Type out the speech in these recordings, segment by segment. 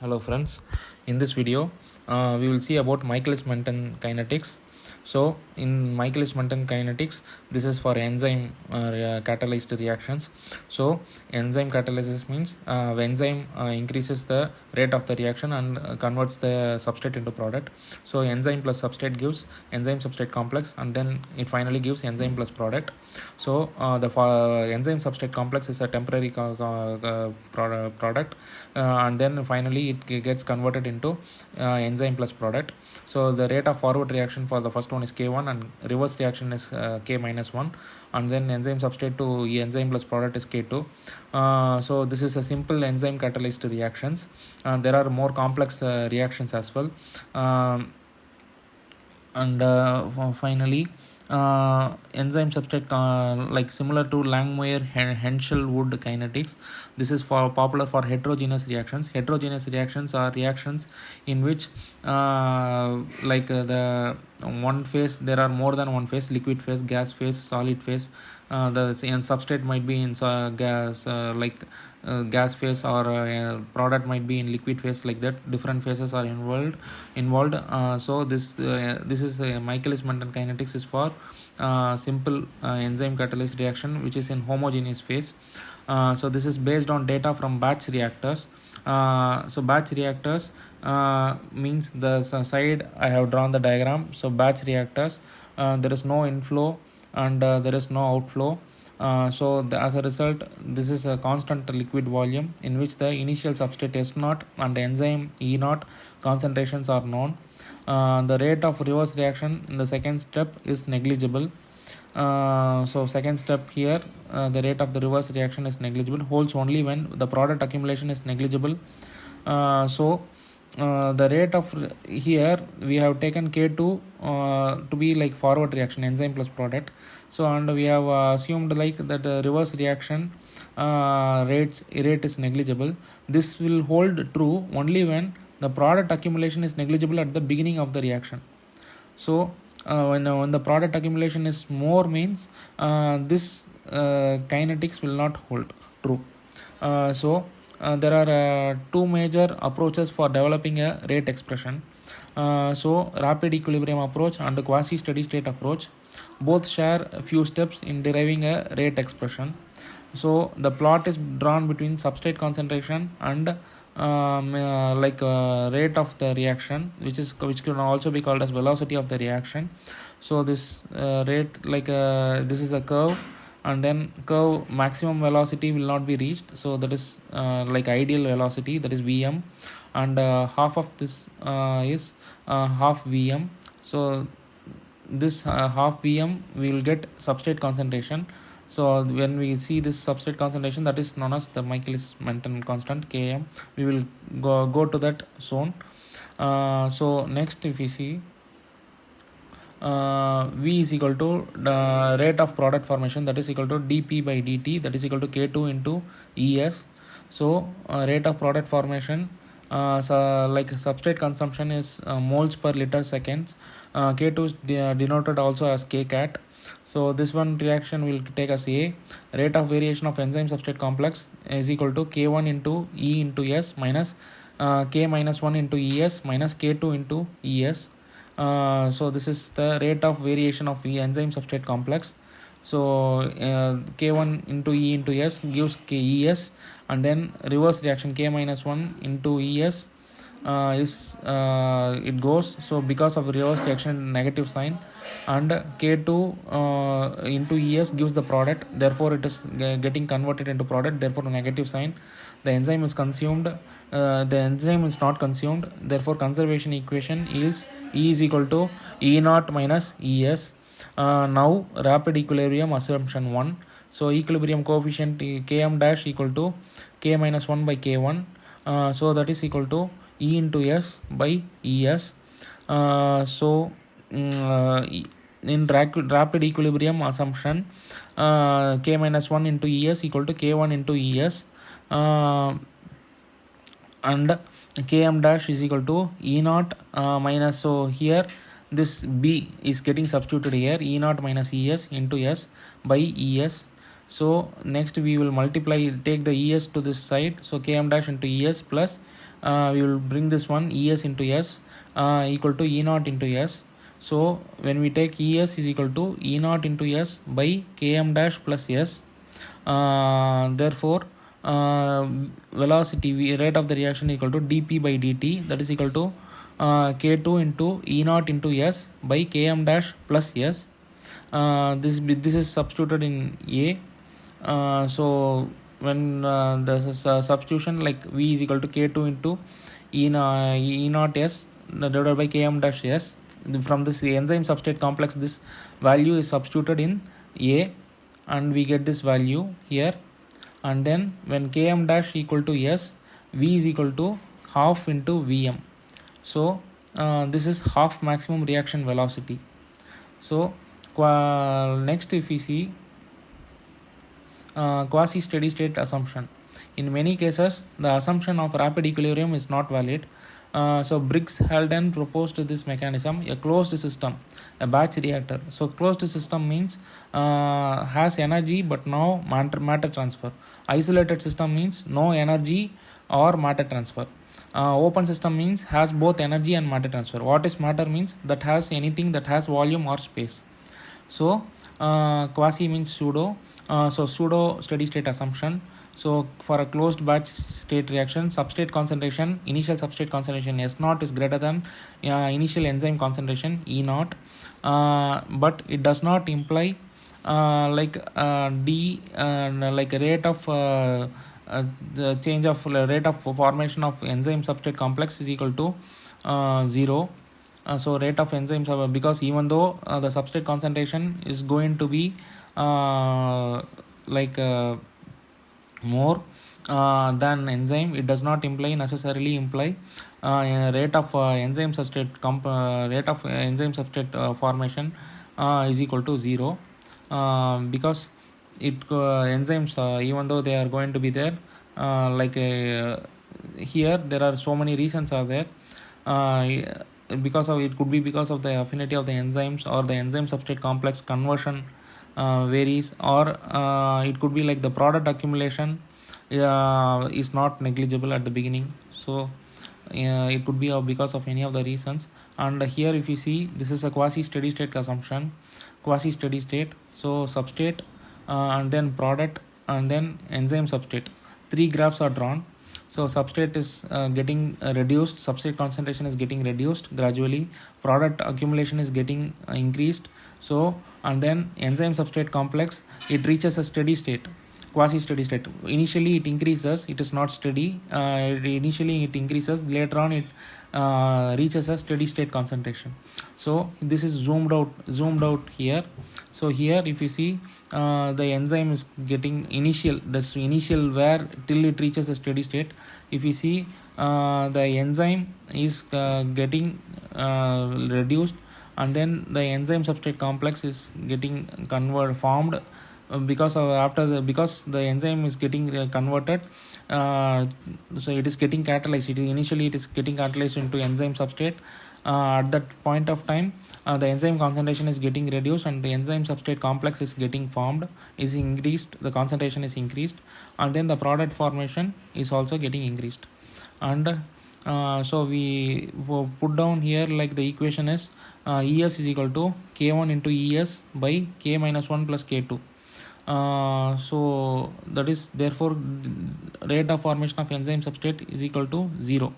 Hello friends, in this video we will see about Michaelis Menten kinetics. So in Michaelis Menten kinetics, this is for enzyme catalyzed reactions. So enzyme catalysis means the enzyme increases the rate of the reaction and converts the substrate into product. So enzyme plus substrate gives enzyme substrate complex, and then it finally gives enzyme plus product. So the enzyme substrate complex is a temporary product, and then finally it gets converted into enzyme plus product. So the rate of forward reaction for the first one is K1 and reverse reaction is K minus 1, and then enzyme substrate to enzyme plus product is K2. So this is a simple enzyme catalyzed reactions. There are more complex reactions as well. Finally, enzyme substrate like similar to Langmuir Henschel-Wood kinetics. This is for popular for heterogeneous reactions. Heterogeneous reactions are reactions in which the one phase, there are more than one phase: liquid phase, gas phase, solid phase. The substrate might be in gas phase, or product might be in liquid phase. Like that, different phases are involved. So this is Michaelis Menten kinetics is for simple enzyme catalyzed reaction which is in homogeneous phase. So this is based on data from batch reactors. So batch reactors means the side I have drawn the diagram. So batch reactors, there is no inflow and there is no outflow. As a result, this is a constant liquid volume in which the initial substrate S0 and enzyme E0 concentrations are known. The rate of reverse reaction in the second step is negligible. So second step here, the rate of the reverse reaction is negligible, holds only when the product accumulation is negligible. The rate of here we have taken K2 to be like forward reaction, enzyme plus product. So and we have assumed like that reverse reaction rate is negligible. This will hold true only when the product accumulation is negligible at the beginning of the reaction. So when the product accumulation is more means this kinetics will not hold true. There are two major approaches for developing a rate expression. So rapid equilibrium approach and quasi steady state approach both share a few steps in deriving a rate expression. So the plot is drawn between substrate concentration and rate of the reaction, which can also be called as velocity of the reaction. So this rate, this is a curve, and then curve maximum velocity will not be reached. So that is ideal velocity, that is Vm, and half of this is half Vm. So this half Vm we will get substrate concentration. So when we see this substrate concentration, that is known as the Michaelis Menten constant Km. We will go to that zone. So next, if we see V is equal to the rate of product formation, that is equal to dP by dt, that is equal to K2 into ES. So rate of product formation, substrate consumption is moles per liter seconds. K2 is denoted also as Kcat. So this one reaction will take as A. Rate of variation of enzyme substrate complex is equal to K1 into E into S minus K minus 1 into ES minus K2 into ES. So this is the rate of variation of enzyme substrate complex. So K1 into E into S gives KES, and then reverse reaction K minus 1 into ES it goes. So because of reverse reaction, negative sign, and K2 into ES gives the product, therefore it is getting converted into product, therefore negative sign. The enzyme is consumed, the enzyme is not consumed, therefore conservation equation yields E is equal to E0 minus ES. Now rapid equilibrium assumption 1. So equilibrium coefficient Km dash equal to K minus 1 by K1. So that is equal to E into S by ES. In rapid equilibrium assumption, K minus 1 into ES equal to K1 into ES, and Km dash is equal to E0 minus, so here this B is getting substituted here, E0 minus ES into S by ES. So next we will take the ES to this side, so Km dash into ES plus we will bring this one ES into S equal to E naught into S. So when we take ES is equal to E naught into S by Km dash plus S. Therefore velocity rate of the reaction equal to dP by dt, that is equal to K2 into E naught into S by Km dash plus S. This is substituted in A. So when the substitution, like V is equal to K2 into E naught S divided by Km dash S, from this enzyme substrate complex this value is substituted in A and we get this value here. And then when Km dash equal to S, V is equal to half into Vm. So this is half maximum reaction velocity. So next if we see quasi steady state assumption. In many cases the assumption of rapid equilibrium is not valid. So Briggs Haldane proposed this mechanism, a closed system, a batch reactor. So closed system means has energy but no matter transfer. Isolated system means no energy or matter transfer. Open system means has both energy and matter transfer. What is matter means that has anything that has volume or space. So quasi means pseudo. So pseudo steady state assumption. So for a closed batch state reaction, substrate concentration, initial substrate concentration S0 is greater than initial enzyme concentration E0, but it does not imply like rate of the change of rate of formation of enzyme substrate complex is equal to 0. So rate of enzymes, because even though the substrate concentration is going to be more than enzyme, it does not necessarily imply rate of enzyme substrate formation is equal to 0, because enzymes, even though they are going to be there, here there are so many reasons are there. Because of it could be because of the affinity of the enzymes, or the enzyme substrate complex conversion varies, or it could be like the product accumulation is not negligible at the beginning. So it could be because of any of the reasons. And here if you see, this is a quasi steady state assumption, quasi steady state. So substrate and then product and then enzyme substrate, 3 graphs are drawn. So substrate is getting reduced, substrate concentration is getting reduced gradually, product accumulation is getting increased. So and then enzyme substrate complex, it reaches a steady state, quasi steady state. Initially it increases, it is not steady. Initially it increases, later on it reaches a steady state concentration. So this is zoomed out here. So here if you see, the enzyme is getting initial where till it reaches a steady state. If you see, the enzyme is getting reduced, and then the enzyme substrate complex is getting formed because the enzyme is getting converted. So it is getting catalyzed. Initially it is getting catalyzed into enzyme substrate. At that point of time, the enzyme concentration is getting reduced and the enzyme substrate complex is getting formed, is increased, the concentration is increased, and then the product formation is also getting increased. And so we put down here, like the equation is ES is equal to K1 into ES by K minus 1 plus K2. So that is, therefore rate of formation of enzyme substrate is equal to 0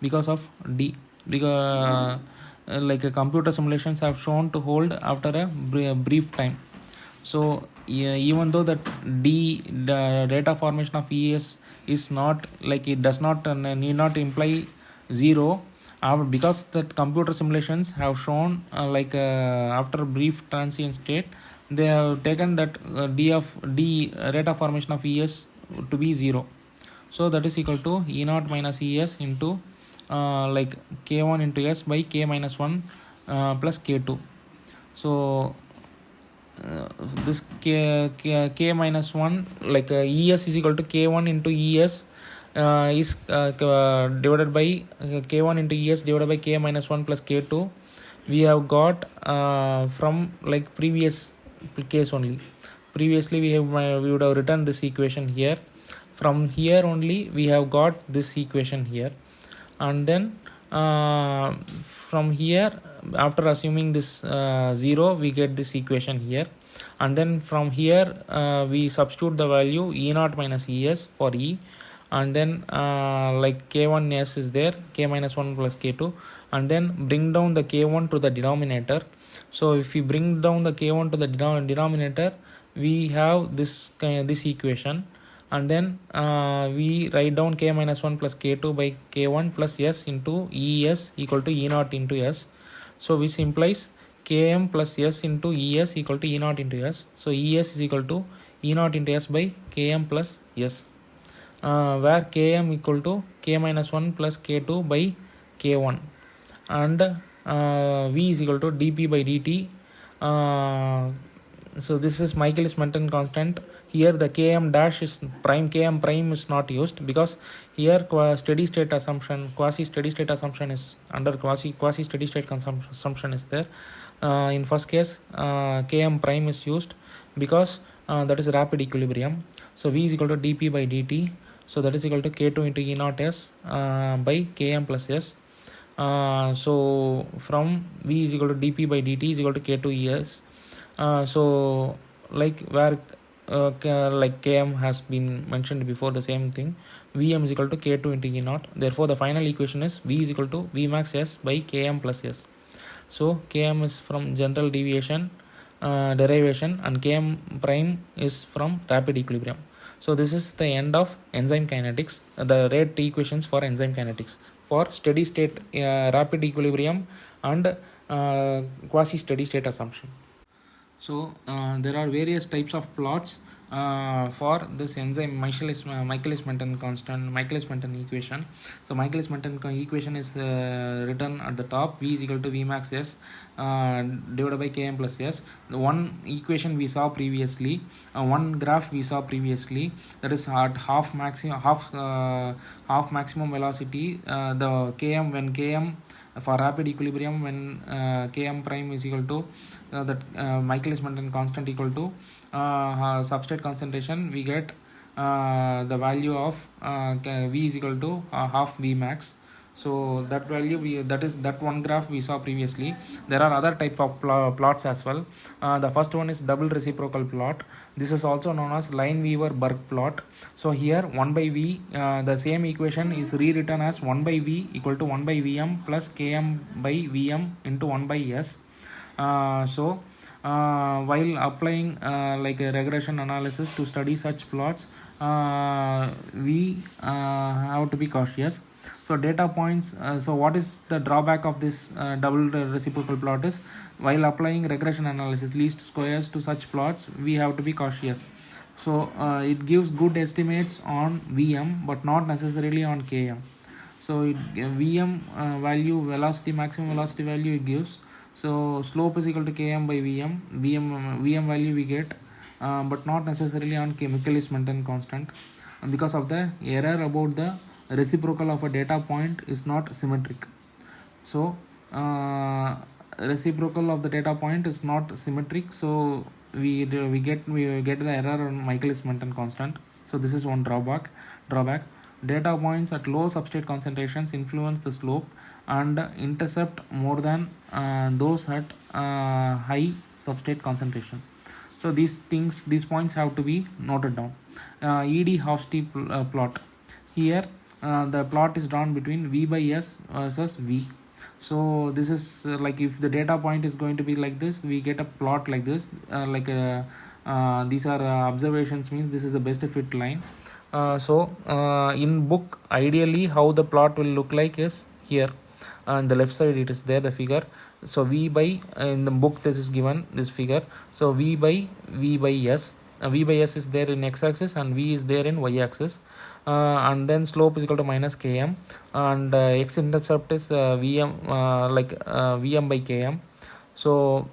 because of D. Because computer simulations have shown to hold after a brief time. So even though that the rate of formation of ES is not, like, it does not need not imply 0, because that computer simulations have shown after a brief transient state, they have taken that D rate of formation of ES to be 0. So that is equal to E naught minus ES into K1 into S by K minus 1 plus K2. So this K minus 1, ES is equal to K1 into ES is divided by K1 into ES divided by K minus 1 plus K2. We have got from previous case only. previously we would have written this equation here. From here only we have got this equation here, and then from here, after assuming this 0, we get this equation here, and then from here we substitute the value E naught minus Es for E, and then like K1s is there, K minus 1 plus K2, and then bring down the K1 to the denominator. So if we bring down the K1 to the denominator, we have this equation, and then we write down K minus 1 plus K2 by K1 plus S into Es equal to E naught into S. So which implies Km plus S into Es equal to E naught into S. So Es is equal to E naught into S by Km plus S, where Km equal to K minus 1 plus K2 by K1, and V is equal to dP by dt. So this is Michaelis Menten constant. Here the Km dash is prime, Km prime is not used, because here steady state assumption, quasi steady state assumption is under quasi steady state assumption is there. In first case Km prime is used because that is rapid equilibrium. So V is equal to dP by dt. So that is equal to K2 into E naught S by Km plus S. So from V is equal to dP by dt is equal to K2 ES. So like where like Km has been mentioned before, the same thing, Vm is equal to K2 into E naught. Therefore the final equation is V is equal to Vmax S by Km plus S. So Km is from general deviation derivation, and Km prime is from rapid equilibrium. So this is the end of enzyme kinetics, the rate equations for enzyme kinetics for steady state rapid equilibrium and quasi steady state assumption. So there are various types of plots for this enzyme Michaelis Menten constant, Michaelis Menten equation. So Michaelis Menten equation is written at the top, V is equal to Vmax S divided by Km plus S. The one equation we saw previously, one graph we saw previously, that is at half maximum velocity, the Km, when Km for rapid equilibrium, when Km prime is equal to that Michaelis Menten constant equal to substrate concentration, we get the value of V is equal to half Vmax. So that value that one graph we saw previously. There are other type of plots as well. The first one is double reciprocal plot. This is also known as Lineweaver Burk plot. So here 1 by V, the same equation is rewritten as 1 by V equal to 1 by Vm plus Km by Vm into 1 by S. While applying like a regression analysis to study such plots, we have to be cautious. So data points, so what is the drawback of this double reciprocal plot is, while applying regression analysis least squares to such plots, we have to be cautious. So it gives good estimates on Vm but not necessarily on Km. So Vm value, velocity, maximum velocity value it gives. So slope is equal to Km by Vm value we get, but not necessarily on Michaelis Menten constant, because of the error about the reciprocal of a data point is not symmetric. So reciprocal of the data point is not symmetric, so we get the error on Michaelis Menten constant. So this is one drawback. Data points at low substrate concentrations influence the slope and intercept more than those at high substrate concentration. So these points have to be noted down. Eadie-Hofstee plot. Here the plot is drawn between V by S versus V. So this is like if the data point is going to be like this, we get a plot like this, these are observations, means this is the best fit line. In book, ideally how the plot will look like is here on the left side, it is there, the figure. So V by, in the book this is given, this figure. So V by S, V by S is there in x-axis and V is there in y-axis, and then slope is equal to minus Km, and x-intercept is Vm Vm by Km. So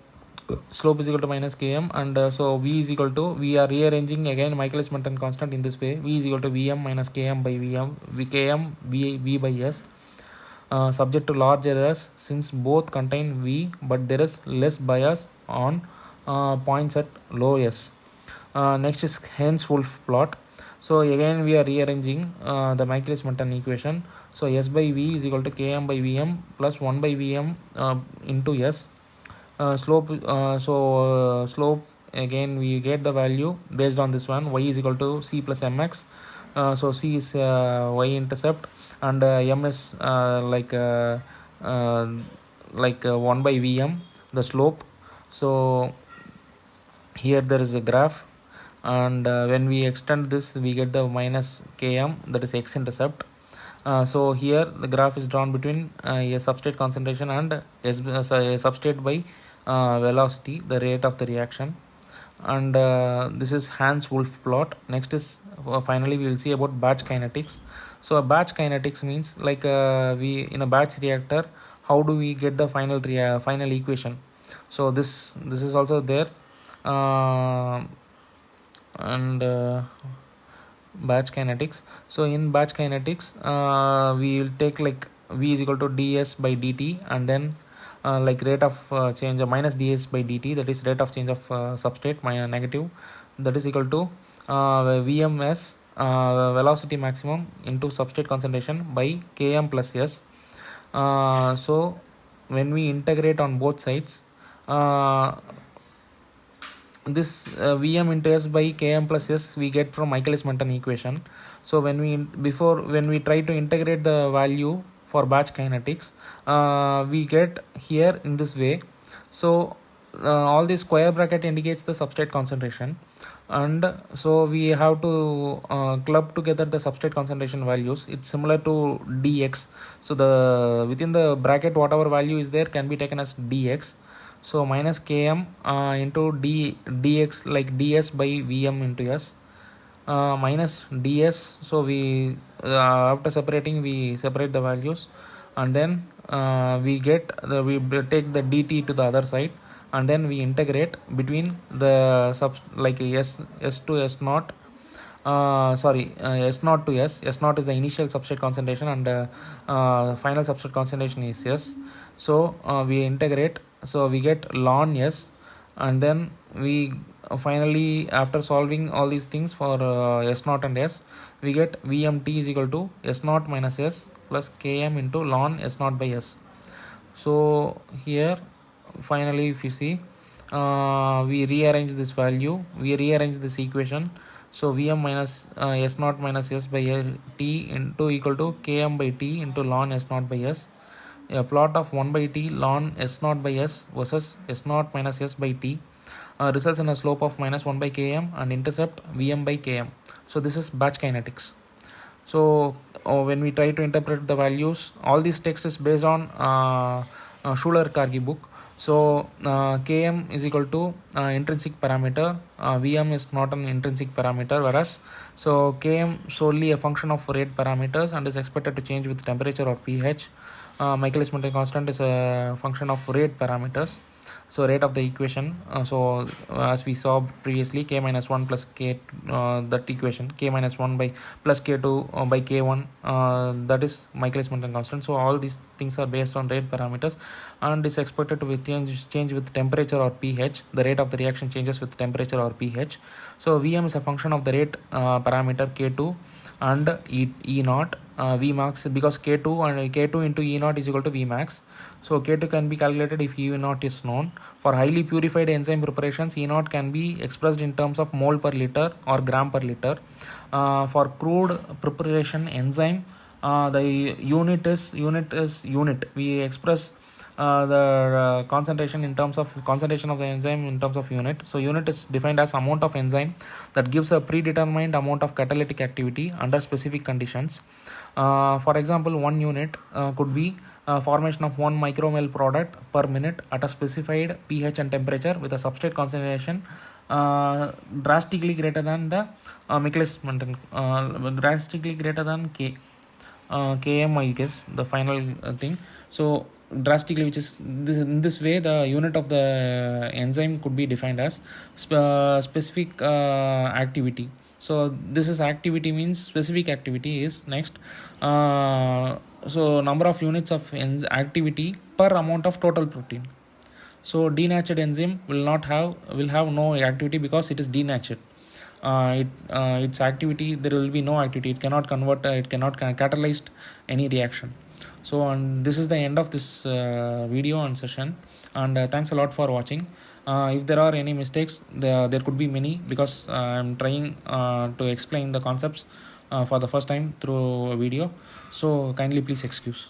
slope is equal to minus Km, and so V is equal to, we are rearranging again Michaelis Menten constant in this way. V is equal to Vm minus Km by Km V by S, subject to large errors since both contain V, but there is less bias on points at low S. Next is Hanes-Woolf plot. So again we are rearranging the Michaelis Menten equation. So S by V is equal to Km by Vm plus 1 by Vm into S. Slope again we get the value based on this one, y is equal to C plus mx. So C is y intercept, and m is uh, 1 by Vm, the slope. So here there is a graph, and when we extend this we get the minus Km, that is x intercept. So here the graph is drawn between a substrate concentration and a substrate by velocity, the rate of the reaction. And this is Hanes-Woolf plot. Next is finally we will see about batch kinetics. So a batch kinetics means we in a batch reactor, how do we get the final equation. So this is also there. And batch kinetics. So in batch kinetics we will take v is equal to ds by dt, and then rate of change minus ds by dt, that is rate of change of substrate minus negative, that is equal to vms velocity maximum into substrate concentration by km plus s. So when we integrate on both sides, this Vm into S by Km plus S we get from Michaelis Menten equation. So when we try to integrate the value for batch kinetics, we get here in this way. So all this square bracket indicates the substrate concentration, and so we have to club together the substrate concentration values. It's similar to dx. So the within the bracket whatever value is there can be taken as dx. So minus Km into dx, like ds by Vm into S, minus ds. So we after separating we separate the values, and then we take the dt to the other side, and then we integrate between the s to s naught. S naught to S naught is the initial substrate concentration, and final substrate concentration is S. So we integrate, so we get ln S, and then we finally, after solving all these things for S naught and S, we get Vmt is equal to S naught minus S plus Km into ln S naught by S. So here finally if you see, we rearrange this value, we rearrange this equation. So Vm minus S naught minus S by T into equal to Km by T into ln S naught by S. A plot of 1 by T ln S naught by S versus S naught minus S by T results in a slope of minus 1 by Km and intercept Vm by Km. So this is batch kinetics. So when we try to interpret the values, all these text is based on Schuler Kargi book. So Km is equal to intrinsic parameter, Vm is not an intrinsic parameter, whereas so Km solely a function of rate parameters and is expected to change with temperature or pH. Michaelis Menten constant is a function of rate parameters, so rate of the equation. As we saw previously, k minus 1 plus k, that equation k minus 1 by plus k2 by k1, that is Michaelis Menten constant. So all these things are based on rate parameters and is expected to change with temperature or pH. The rate of the reaction changes with temperature or pH. So Vm is a function of the rate parameter k2 and E naught Vmax, because K2 into E naught is equal to Vmax. So K2 can be calculated if E naught is known. For highly purified enzyme preparations, E naught can be expressed in terms of mole per liter or gram per liter. For crude preparation enzyme, the unit is unit. We express the concentration in terms of concentration of the enzyme in terms of unit. So unit is defined as amount of enzyme that gives a predetermined amount of catalytic activity under specific conditions. For example, 1 unit could be formation of 1 micromole product per minute at a specified pH and temperature with a substrate concentration drastically greater than the Michaelis Menten, drastically greater than Km, I guess, the final thing. So drastically, which is in this way, the unit of the enzyme could be defined as specific activity. So this is activity, means specific activity is next. So number of units of activity per amount of total protein. So denatured enzyme will have no activity because it is denatured. its activity, there will be no activity. It cannot convert, it cannot catalyze any reaction. So, and this is the end of this video and session, and thanks a lot for watching. If there are any mistakes, there could be many, because I'm trying to explain the concepts for the first time through a video, so kindly please excuse.